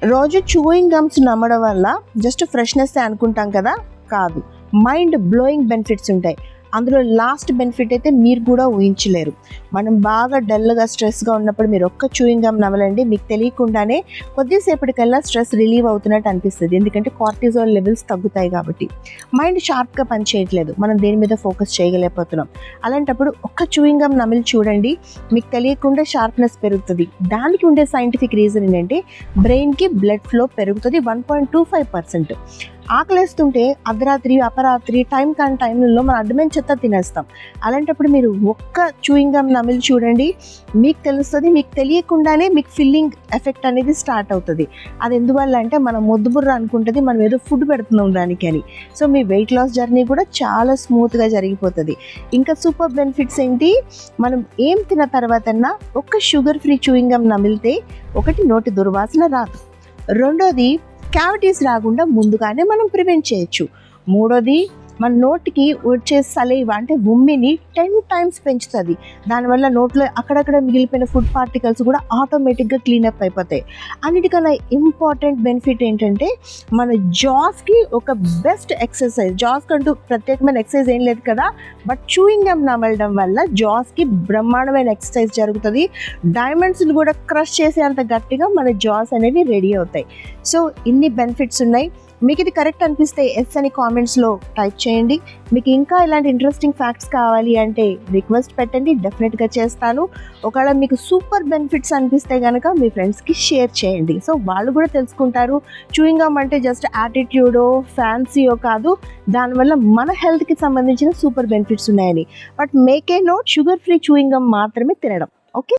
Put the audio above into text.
రోజు chewing gums నమ్మడం వల్ల జస్ట్ ఫ్రెష్నెస్ అనుకుంటాం కదా, కాదు, మైండ్ బ్లోయింగ్ బెనిఫిట్స్ ఉంటాయి. అందులో లాస్ట్ బెనిఫిట్ అయితే మీరు కూడా ఊహించలేరు. మనం బాగా డల్గా స్ట్రెస్గా ఉన్నప్పుడు మీరు ఒక్క చూయింగ్ గమ్ నమలండి, మీకు తెలియకుండానే కొద్దిసేపటికల్లా స్ట్రెస్ రిలీవ్ అవుతున్నట్టు అనిపిస్తుంది. ఎందుకంటే కార్టిజోల్ లెవెల్స్ తగ్గుతాయి కాబట్టి. మైండ్ షార్ప్గా పనిచేయట్లేదు, మనం దేని మీద ఫోకస్ చేయలేకపోతున్నాం. అలాంటప్పుడు ఒక్క చూయింగ్ గమ్ నమిలి చూడండి, మీకు తెలియకుండా షార్ప్నెస్ పెరుగుతుంది. దానికి ఉండే సైంటిఫిక్ రీజన్ ఏంటంటే బ్రెయిన్కి బ్లడ్ ఫ్లో పెరుగుతుంది 1.25%. ఆకలేస్తుంటే అర్ధరాత్రి అపరాత్రి టైం కాని టైంలలో మనం అడ్డమైన చెత్త తినేస్తాం. అలాంటప్పుడు మీరు ఒక్క చూయింగ్ గమ్ నమిలి చూడండి, మీకు తెలుస్తుంది. మీకు తెలియకుండానే మీకు ఫిల్లింగ్ ఎఫెక్ట్ అనేది స్టార్ట్ అవుతుంది. అది ఎందువల్ల అంటే మనం మొద్దుబుర్ర అనుకుంటుంది మనం ఏదో ఫుడ్ పెడుతున్నాం దానికి అని. సో మీ వెయిట్ లాస్ జర్నీ కూడా చాలా స్మూత్గా జరిగిపోతుంది. ఇంకా సూపర్ బెనిఫిట్స్ ఏంటి, మనం ఏం తిన్న తర్వాతన్నా ఒక్క షుగర్ ఫ్రీ చూయింగ్ గమ్ నమిలితే ఒకటి నోటి దుర్వాసన రాదు, రెండోది క్యావిటీస్ రాకుండా ముందుగానే మనం ప్రివెంట్ చేయొచ్చు, మూడోది మన నోటికి వచ్చే సలైవ అంటే ఉమ్మిని 10 times పెంచుతుంది. దానివల్ల నోట్లో అక్కడక్కడ మిగిలిపోయిన ఫుడ్ పార్టికల్స్ కూడా ఆటోమేటిక్గా క్లీనప్ అయిపోతాయి. అన్నిటికన్నా ఇంపార్టెంట్ బెనిఫిట్ ఏంటంటే మన జాస్కి ఒక బెస్ట్ ఎక్సర్సైజ్. జాస్కి అంటూ ప్రత్యేకమైన ఎక్సర్సైజ్ ఏం లేదు కదా, బట్ చూయింగ్ గమ్ నమలడం వల్ల జాస్కి బ్రహ్మాండమైన ఎక్సర్సైజ్ జరుగుతుంది. డైమండ్స్ని కూడా క్రష్ చేసేంత గట్టిగా మన జాస్ అనేవి రెడీ అవుతాయి. సో ఇన్ని బెనిఫిట్స్ ఉన్నాయి. మీకు ఇది కరెక్ట్ అనిపిస్తే ఎస్ అని కామెంట్స్లో టైప్ చేయండి. మీకు ఇంకా ఇలాంటి ఇంట్రెస్టింగ్ ఫ్యాక్ట్స్ కావాలి అంటే రిక్వెస్ట్ పెట్టండి, డెఫినెట్గా చేస్తాను. ఒకవేళ మీకు సూపర్ బెనిఫిట్స్ అనిపిస్తే కనుక మీ ఫ్రెండ్స్కి షేర్ చేయండి, సో వాళ్ళు కూడా తెలుసుకుంటారు చూయింగ్ గమ్ అంటే జస్ట్ యాటిట్యూడో ఫ్యాన్సీయో కాదు, దానివల్ల మన హెల్త్కి సంబంధించిన సూపర్ బెనిఫిట్స్ ఉన్నాయని. But make a note, sugar free chewing gum మాత్రమే తినడం. ఓకే.